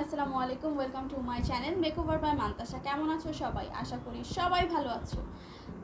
Assalamualaikum, welcome to my channel Makeover by Mantasha. কেমন আছো সবাই? আশা করি সবাই ভালো আছো।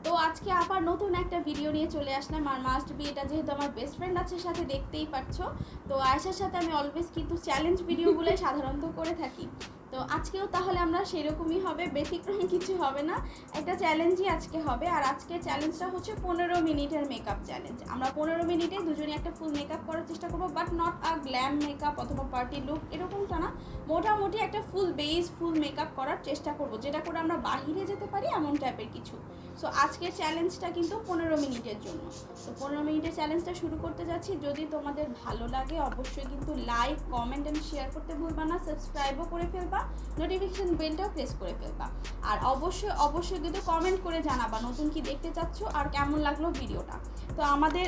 তো আজকে আবার নতুন একটা ভিডিও নিয়ে চলে আসলাম। আর মাস্ট বি এটা যেহেতু আমার বেস্ট ফ্রেন্ড আছে সাথে, দেখতেই পাচ্ছো। তো আয়েশার সাথে আমি অলওয়েজ কিন্তু চ্যালেঞ্জ ভিডিওগুলোই সাধারণত করে থাকি। তো আজকেও তাহলে আমরা সেরকমই হবে, ব্যতিক্রম কিছু হবে না, একটা চ্যালেঞ্জই আজকে হবে। আর আজকের চ্যালেঞ্জটা হচ্ছে 15 মিনিটের মেকআপ চ্যালেঞ্জ। আমরা 15 মিনিটে দুজনে একটা ফুল মেকআপ করার চেষ্টা করবো, but not a glam makeup অথবা পার্টি লুক এরকমটা না, মোটামুটি একটা ফুল বেস ফুল মেকআপ করার চেষ্টা করব, যেটা করে আমরা বাহিরে যেতে পারি এমন টাইপের কিছু। সো আজকের চ্যালেঞ্জটা কিন্তু 15 মিনিটের জন্য। তো 15 মিনিটের চ্যালেঞ্জটা শুরু করতে যাচ্ছি। যদি তোমাদের ভালো লাগে অবশ্যই কিন্তু লাইক, কমেন্ট অ্যান্ড শেয়ার করতে ভুলবা না, সাবস্ক্রাইবও করে ফেলবা, নোটিফিকেশন বেলটাও প্রেস করে ফেলবা। আর অবশ্যই কিন্তু কমেন্ট করে জানাবা নতুন কি দেখতে চাচ্ছো আর কেমন লাগলো ভিডিওটা। তো আমাদের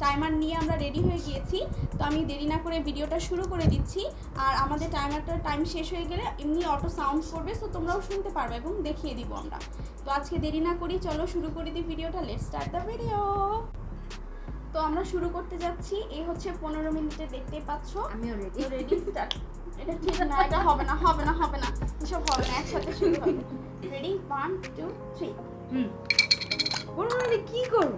টাইমার নিয়ে আমরা রেডি হয়ে গিয়েছি। তো আমি দেরি না করে ভিডিওটা শুরু করে দিচ্ছি। আর আমাদের টাইমারটার টাইম শেষ হয়ে গেলে এমনি অটো সাউন্ড করবে, সো তোমরাও শুনতে পারবে এবং দেখিয়ে দিব আমরা। তো আজকে দেরি না করি, চলো শুরু করে দিই ভিডিওটা। Let's start the video. তো আমরা শুরু করতে যাচ্ছি। এই হচ্ছে 15 মিনিটে, দেখতেই পাচ্ছ। আমিও রেডি। Ready start. এটা ঠিক না, এটা হবে না এসব হবে না, একসাথে শুরু হবে। রেডি 1 2 3। বলুন কি করব,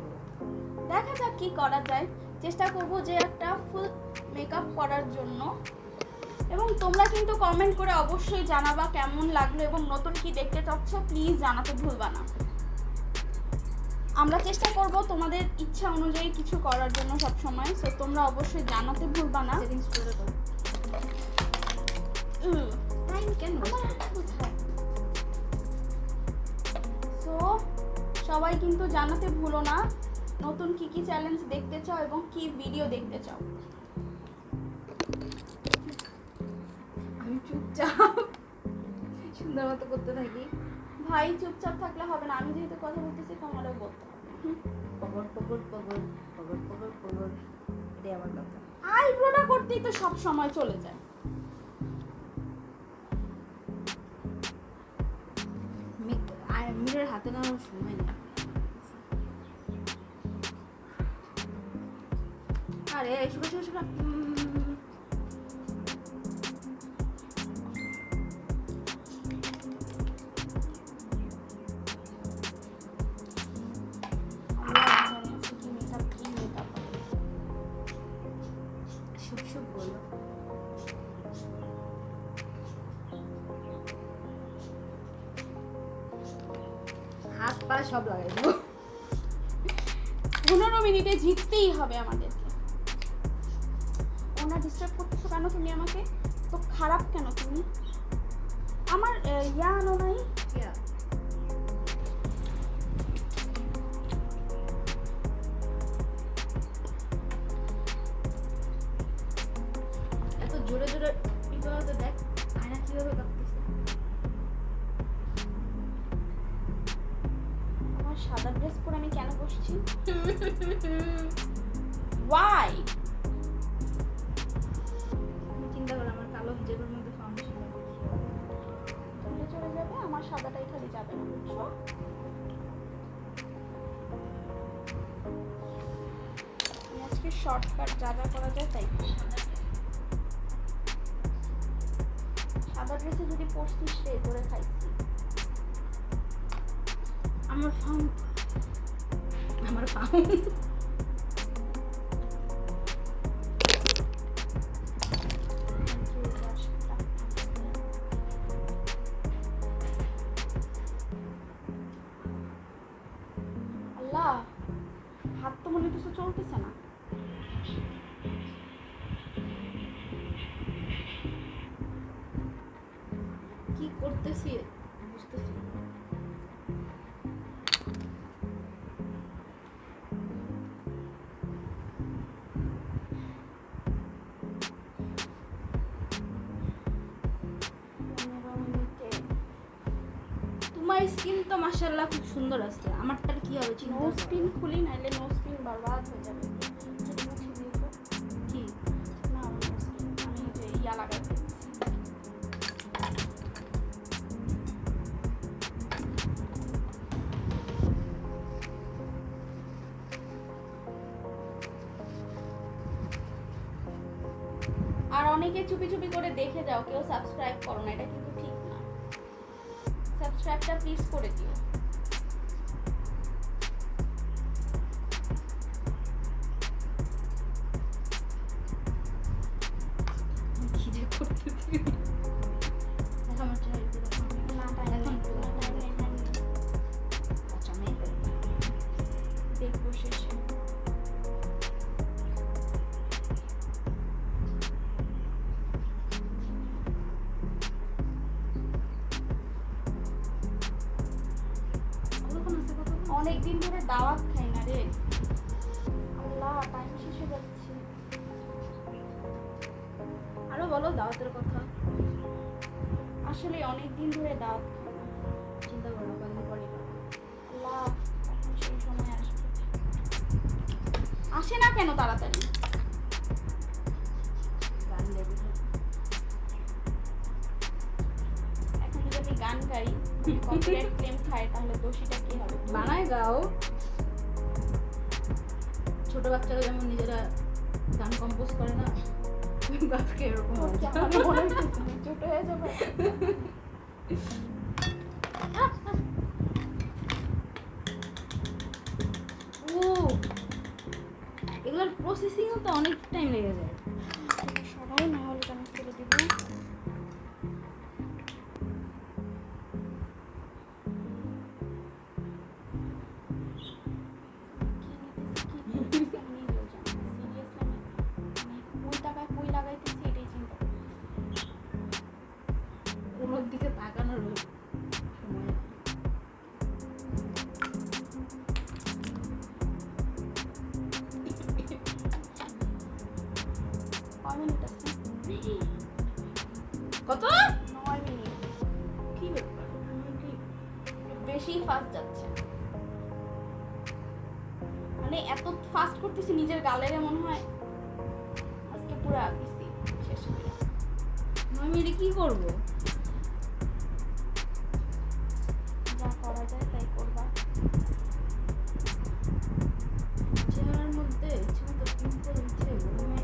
দেখা যাক কি করা যায়। চেষ্টা করব যে একটা ফুল মেকআপ করার জন্য। এবং তোমরা কিন্তু কমেন্ট করে অবশ্যই জানাবা কেমন লাগলো এবং নতুন কি দেখতে চাচ্ছ প্লিজ জানাতে ভুলবা না। আমরা চেষ্টা করব তোমাদের ইচ্ছা অনুযায়ী কিছু করার জন্য সব সময়। সো তোমরা অবশ্যই জানাতে ভুলবা না। টাইম কেন? সো সবাই কিন্তু জানাতে ভুলো না নতুন কি কি চ্যালেঞ্জ দেখতে চাও এবং কি ভিডিও দেখতে চাও। আমি চুপচাপ সুন্দর মতো করতে থাকি। ভাই চুপচাপ থাকলে হবে না, আমি যেহেতু কথা বলতেছি তোমারও বলতে হবে। পগড় পগড় পগড় পগড় পগড় পগড়, এটাই আমার কথা। আইব্রোটা করতেই তো সব সময় চলে যায়। মিরর হাতে নেওয়ার সময় নেই। আরে শুকা শুকা শুকা। শুক শুক বলো। হাত পা সব লাগাই দেবো। 15 মিনিটে জিততেই হবে আমাদেরকে। ওনা ডিস্টার্ব করতেছো কেন তুমি আমাকে? তো খারাপ কেন তুমি? আমার ইয়া আনো নাই। এত জোরে জোরে তো দেখ আয়না কিভাবে কাঁপতেছে। আমার সাদা ড্রেস পরে আমি কেন বসছি? ওয়াই? আমি চিন্তা করলাম আমার কালো হিজাবের মধ্যে ফাউন্ডেশন চলে চলে যাবে, আমার সাদাটাই খালি যাবে না, বুঝছো? আমি আজকে শর্টকাট যা যা করা যায় তাই করব। সাদা ড্রেসে যদি পড়ছিস রে করে খাইছি। আমার ফাউন্ড আল্লাহ, হাত তো মনে কিছু চলতেছে না। কি করতেছি বুঝতেছি না। তোমার স্কিন তো মাশাআল্লাহ খুব সুন্দর আছে, আমারটার কি হবে? নো স্পিন খুলি, নাইলে নো স্পিন বরবাদ হয়ে যাবে। কি না আমি যে ইয়া লাগাই ফেলছি। আর অনেকে চুপি চুপি করে দেখে যাও, কেউ সাবস্ক্রাইব করো না, এটা কিন্তু ঠিক না। সাবস্ক্রাইবটা প্লিজ করে দিও। কি যে করতেছি এখন আমার চাই না টাইম নেই, টাইম নেই, টাইম নেই। আচ্ছা মেয়ে দেখবো শেষে। অনেকদিন ধরে দাওয়াত খাই না রে। আল্লাহ, টাইম শেষ হয়ে যাচ্ছে। আরো বলো দাওয়াতের কথা। আসলে অনেকদিন ধরে দাওয়াত খাই না। চিন্তা করো কদিন পরে আল্লাহ, এখন সেই সময় আসবে। আসে না কেন তাড়াতাড়ি? গান লেগে থাকে। এখন যদি আমি গান গাই, কপিরাইট ক্লেম খাই, তাহলে দোষীটা কি হবে? বানায় গাও। ছোট বাচ্চারা যেমন নিজেরা গান কম্পোজ করে না, বাপকে এরকম তোর কি আমাকে মনে হইতেছে তুই ছোট হয়ে যাবে? ও এগুলোর প্রসেসিংও তো অনেক টাইম লেগে যায়। সবাই না হলে আমি করে দিব। ওর দিকে তাকানোর সময় কত 9 মিনিট। কি ব্যাপার বেশি ফাস্ট যাচ্ছে, মানে এত ফাস্ট করতেছি নিজের গালের মনে হয় আজকে পুরো দিছি শেষ করে। 9 মিনিটে কি করবো? যা করা যায় তাই করবা। চেহারার মধ্যে ইচ্ছেমতো পিম্পল উঠছে গরমে।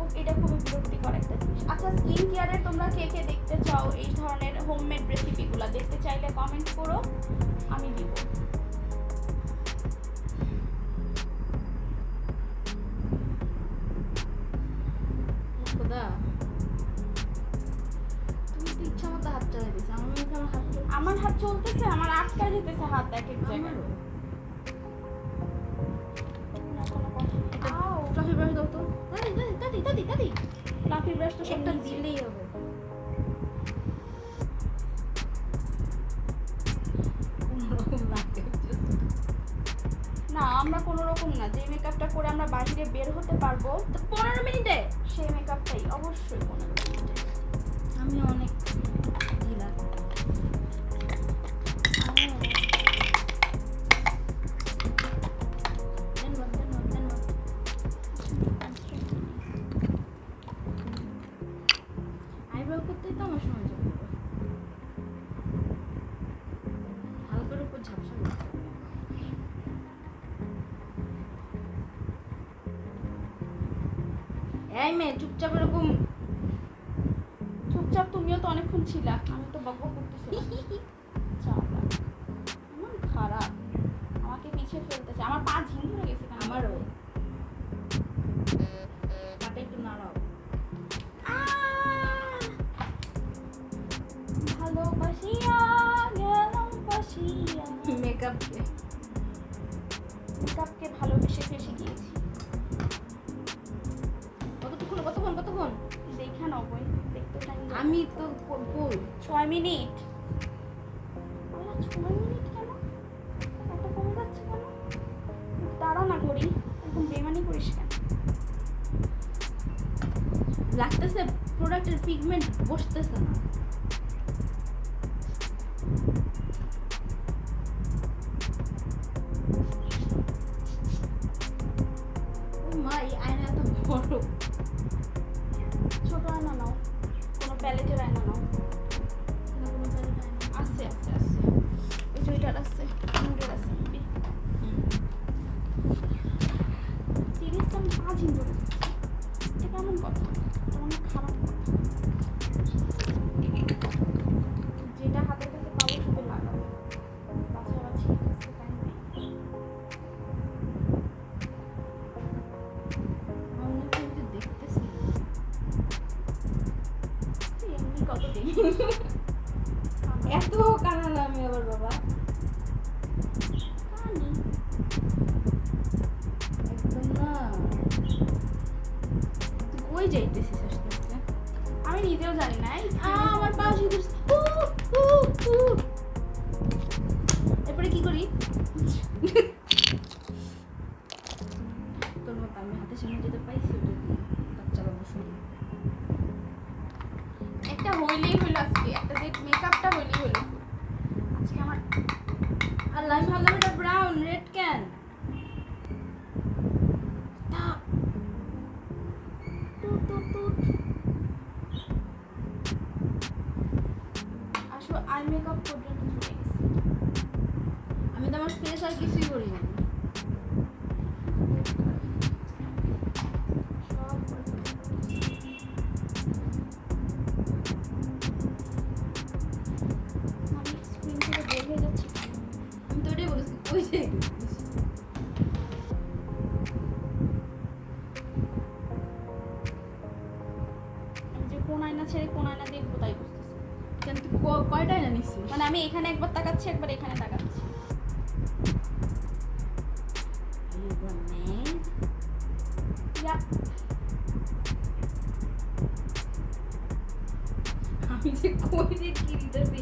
ও এটা খুবই বিরক্তিকর একটা জিনিস। আচ্ছা, স্কিন কেয়ারের তোমরা কে কে দেখতে চাও এই ধরনের হোমমেড রেসিপিগুলো? দেখতে চাইলে কমেন্ট করো, আমি দিব। খোদা তুমি তো ইচ্ছা মতো হাত চালাই দিচ্ছ। আমার মনে হয় আমার হাত চলছে। আমার হাত চলতেছে, আমার আটকা যেতেছে হাত এক এক জায়গায়। আমারও। না, কোনো কথা নেই। আউ, ফ্লাফি ব্রাশ দাও তো। দাদি দাদি দাদি দাদি দাদি ফ্লাফি ব্রাশ তো সব একটা নিচে। দিলেই হবে। কোনোরকম লাগে। না, আমরা কোনো রকম না। যে মেকআপটা করে আমরা বাইরে বের হতে পারবো তো 15 মিনিটে সেই মেকআপটাই অবশ্যই 15 মিনিটে। আমি অনেক ঢিলা। আইব্রো করতেই তো আমার সময় যাবে। হালকার উপর ঝাপসা করতে হবে। এই মেয়ে চুপচাপ এরকম চুপচাপ তুমিও তো অনেকক্ষণ ছিলা, আমি তো বকবক করতেছিলাম। চালা, এমন খারাপ, আমাকে পিছিয়ে ফেলতেছে। আমার পা ঝিম ধরে গেছে কেন? আমারও পাটা একটু নাড়াও। ভালোবাসিয়া গেলাম বাসিয়া। মেকআপকে মেকআপকে ভালোবেসে ফেসে গিয়েছি। কতক্ষণ দেখা নাও বই, দেখতে টাইম আমি তো বল 6 মিনিট। আল্লাহ, 6 মিনিট কেন? এত কমে যাচ্ছে কেন? দাঁড়া না করি, এখন বেমানি করিস কেন? লাগতেছে প্রোডাক্টের পিগমেন্ট বসতেছে না। ও মা, এই আয়না এত বড়। ছোট আয়না নাও, কোনো প্যালেটের আয়না নাও। না, কোনো palette আয়না। আছে আছে আছে, এই যে ওইটার আছে, নুডের আছে। সিরিয়াসলি আমি পা ঝিম ধরে যাচ্ছে। এটা কেমন কথা? এটা মনে হয় কত দিন এত কানাল আমি আবার বাবা কানি একদম না তুই কই যাইতেছিস আস্তে আস্তে আমি নিজেও জানি না আমার পা সিঁদুর এরপরে কি করি তোর মতো আমি হাতের সামনে যেতে পাইছি ওটা দিয়ে বাচ্চা বাবু শুনি একটা হইলেই হইলো আজকে একটা যে মেকআপটা হইলেই হইলো আজকে আমার আল্লাহ আমি ভাবলাম এটা ব্রাউন রেড ক্যান আসলে আই মেকআপ পর্যন্ত চলে গেছে আমি তো আমার ফেস আর কিছুই করি না সব করে ফেলেছি। আমি স্ক্রিন থেকে বের হয়ে যাচ্ছি আমি তো ওটাই বলছি কই যাইতেছিস আমি যে কোন আয়না ছেড়ে কোন আয়না দেখবো তাই বুঝতেছি কেন তুই কয়টাই না নিচ্ছিস মানে আমি এখানে একবার তাকাচ্ছি একবার এখানে তাকাচ্ছি ইয়া আমি যে কই যে কি দিতেছি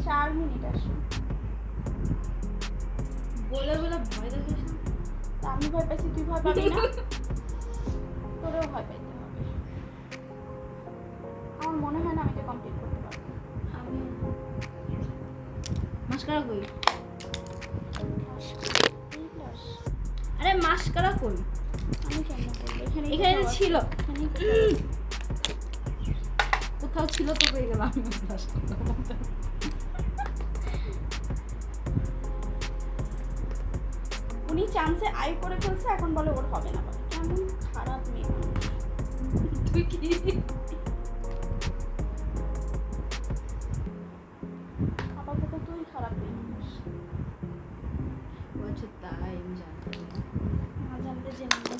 চার মিনিট আসো বলে বলে ভয় দেখাস না তা আমি ভয় পাইছি তুই ভয় পাবি না তোরেও ভয় পাইতে হবে আমার মনে হয় না আমি এটা কমপ্লিট করতে পারবো আমি মাস্কারা কই এই ক্লাস আরে মাস্কারা কই আমি কেন করবো এখানে এখানে তো ছিল এখানে কোথাও ছিল তো পেয়ে গেলাম উনি চান্সে আই করে ফেলছে এখন বলে ওর হবে না বলে কেমন খারাপ মেয়ে মানুষ। তুই কি আপাতত তুই খারাপ মেয়ে মানুষ আচ্ছা তাই আমি জানতাম না জানতে জেনে নে।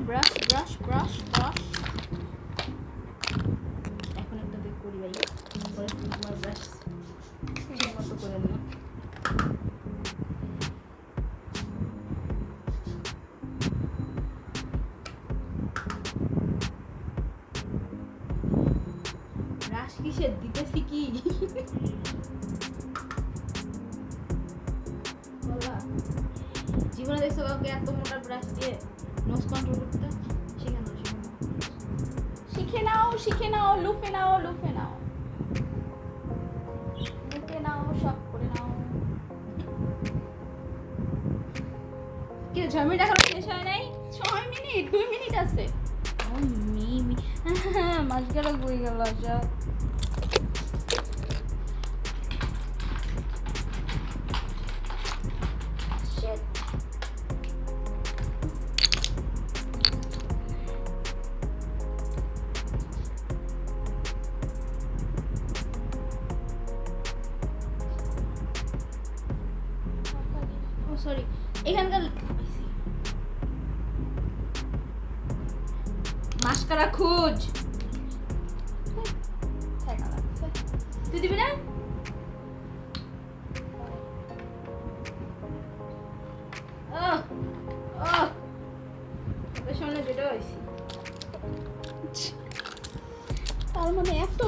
ব্রাশ ব্রাশ ব্রাশ ব্রাশ এখন একটা দেখ করি ভাই পরে তুমি তোমার ব্রাশ ঠিক মতো করে নিও ব্রাশ কিসের দিতেছি কি বলা জীবনে দেখছো কাউকে এত মোটা ব্রাশ দিয়ে নোজ কন্ট্রোল করতে শিখে নাও শিখে নাও লুফে নাও লুফে নাও লুফে নাও সব করে নাও কি 6 মিনিট এখনো শেষ হয় নাই 6 মিনিট 2 মিনিট আছে ও মিমি মাঝখানে বই গেল আচ্ছা Shit. ও সরি এখানকার মাস্কারা খোঁজ ঠেকা লাগছে তুই দিবি না ও ও ওর সামনে যেটা হয়েছি তার মানে এত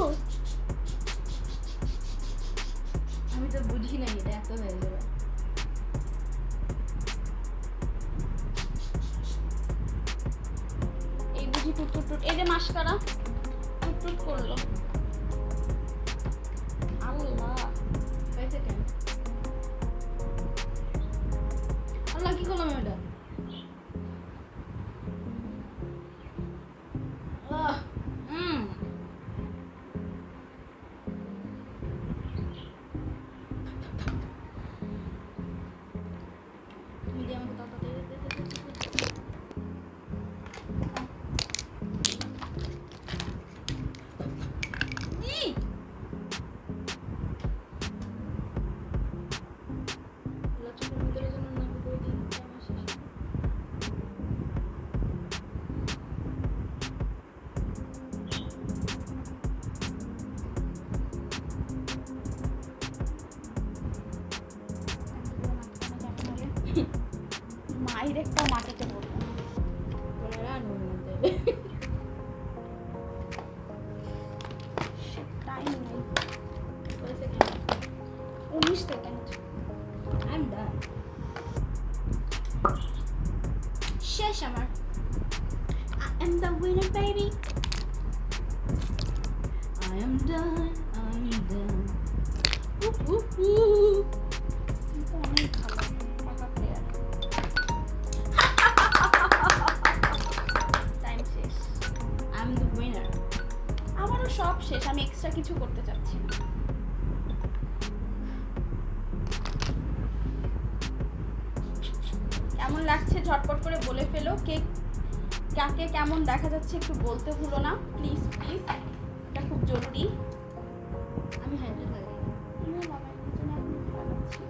আমি তো বুঝি নাই এটা এত হয়ে যাবে এই বুঝি টুট টুট টুট এই যে মাস্কারা টুট টুট করলো আল্লাহ পাইছে কেন আল্লাহ কি করলাম এটা তুমি যে আমাকে হবে। টাইম নেই, কত second? 19 second. I am done. শেষ আমার। I am the winner, baby. I am done. I'm done. কিন্তু অনেক ভালো পাকা প্লেয়ার। টাইম শেষ। I'm the winner. আমারও সব শেষ, আমি এক্সট্রা কিছু করতে চাচ্ছি না। কেমন লাগছে ঝটপট করে বলে ফেলো। কে কাকে কেমন দেখা যাচ্ছে একটু বলতে ভুলো না, প্লিজ প্লিজ, এটা খুব জরুরি। আমি হাইলাইট লাগাই। আমিও লাগাই, এই জন্য আমি লাগাচ্ছি।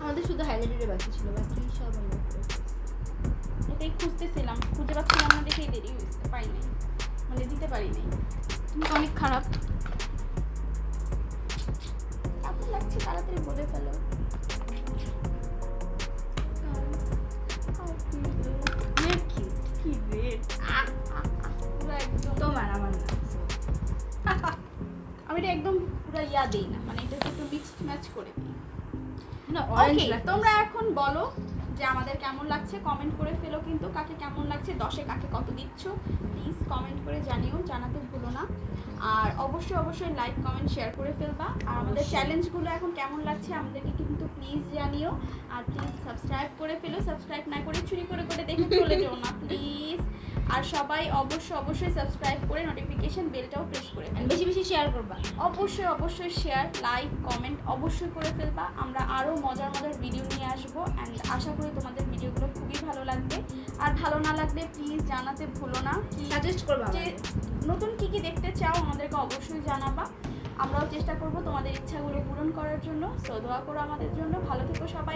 আমাদের শুধু হাইলাইটের বাকি ছিল, বাকি সব আমরা করেছি। এটাই খুঁজতেছিলাম, খুঁজে পাচ্ছিলাম না দেখেই দেরি হয়েছে, পাই নাই, মানে দিতে পারি নাই। তুমি তো অনেক খারাপ। কেমন লাগছে তাড়াতাড়ি বলে ফেলো। অনেক কিউট। কি রেট, পুরো একদম। তোমার আমার না। আমি এটা একদম পুরো ইয়া দিই না, মানে এটা একটু মিক্সড ম্যাচ করে দিই। না ওকে, অরেঞ্জ তোমরা এখন বলো যে আমাদের কেমন লাগছে, কমেন্ট করে ফেলো কিন্তু কাকে কেমন লাগছে, 10-এ কাকে কত দিচ্ছ প্লিজ কমেন্ট করে জানিও, জানাতে ভুলো না। আর অবশ্যই অবশ্যই লাইক কমেন্ট শেয়ার করে ফেলবা। আর আমাদের অবশ্যই। চ্যালেঞ্জগুলো এখন কেমন লাগছে আমাদেরকে কিন্তু প্লিজ জানিও। আর প্লিজ সাবস্ক্রাইব করে ফেলো, সাবস্ক্রাইব না করে চুরি করে করে দেখে চলে যেও না প্লিজ। আর সবাই অবশ্যই অবশ্যই সাবস্ক্রাইব করে নোটিফিকেশন বেলটাও প্রেস করে ফেলবে। বেশি বেশি শেয়ার করবা। অবশ্যই অবশ্যই শেয়ার লাইক কমেন্ট অবশ্যই করে ফেলবা। আমরা আরও মজার মজার ভিডিও নিয়ে আসবো অ্যান্ড আশা করি তোমাদের ভিডিওগুলো খুবই ভালো লাগবে। আর ভালো না লাগলে প্লিজ জানাতে ভুলো না, কি সাজেস্ট করবা যে নতুন কী কী দেখতে চাও আমাদেরকে অবশ্যই জানাবা। আমরাও চেষ্টা করব তোমাদের ইচ্ছাগুলো পূরণ করার জন্য। সো দোয়া করো আমাদের জন্য। ভালো থেকো সবাই।